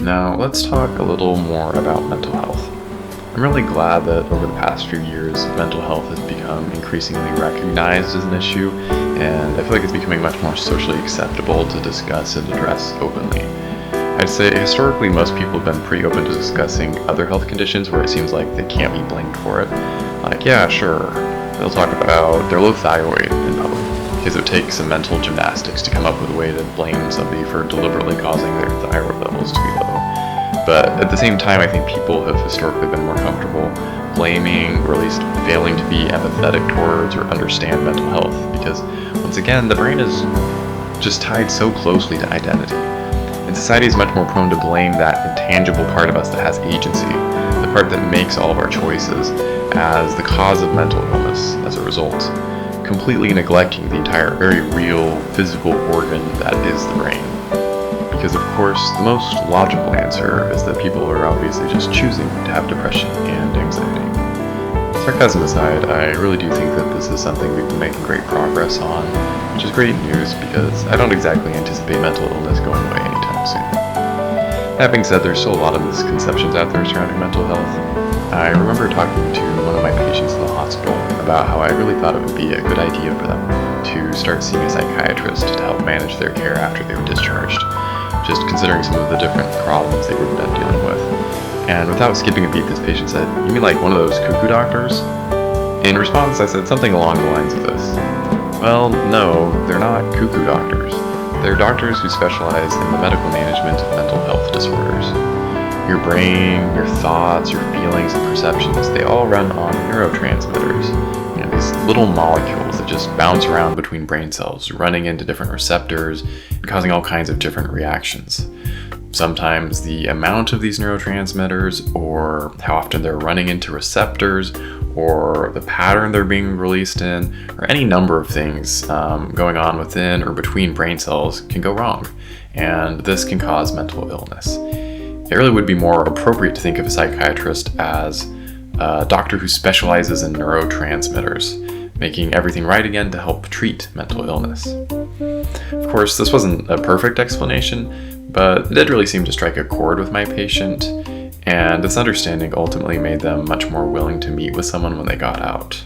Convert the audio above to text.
Now, let's talk a little more about mental health. I'm really glad that over the past few years, mental health has become increasingly recognized as an issue, and I feel like it's becoming much more socially acceptable to discuss and address openly. I'd say historically most people have been pretty open to discussing other health conditions where it seems like they can't be blamed for it. Like, yeah, sure, they'll talk about their low thyroid in public, because it takes some mental gymnastics to come up with a way to blame somebody for deliberately causing their thyroid levels to be low. But at the same time, I think people have historically been more comfortable blaming, or at least failing to be empathetic towards or understand mental health, because once again, the brain is just tied so closely to identity. And society is much more prone to blame that intangible part of us that has agency, the part that makes all of our choices, as the cause of mental illness as a result, completely neglecting the entire very real physical organ that is the brain. Because of course, the most logical answer is that people are obviously just choosing to have depression and anxiety. Sarcasm aside, I really do think that this is something we've been making great progress on, which is great news because I don't exactly anticipate mental illness going away anytime soon. That being said, there's still a lot of misconceptions out there surrounding mental health. I remember talking to one of my patients in the hospital about how I really thought it would be a good idea for them to start seeing a psychiatrist to help manage their care after they were discharged, just considering some of the different problems they were dealing with. And without skipping a beat, this patient said, "You mean like one of those cuckoo doctors?" In response, I said something along the lines of this. Well, no, they're not cuckoo doctors. They're doctors who specialize in the medical management of mental health disorders. Your brain, your thoughts, your feelings and perceptions, they all run on neurotransmitters. These little molecules that just bounce around between brain cells, running into different receptors and causing all kinds of different reactions. Sometimes the amount of these neurotransmitters, or how often they're running into receptors, or the pattern they're being released in, or any number of things going on within or between brain cells can go wrong, and this can cause mental illness. It really would be more appropriate to think of a psychiatrist as a doctor who specializes in neurotransmitters, making everything right again to help treat mental illness. Of course, this wasn't a perfect explanation, but it did really seem to strike a chord with my patient, and this understanding ultimately made them much more willing to meet with someone when they got out.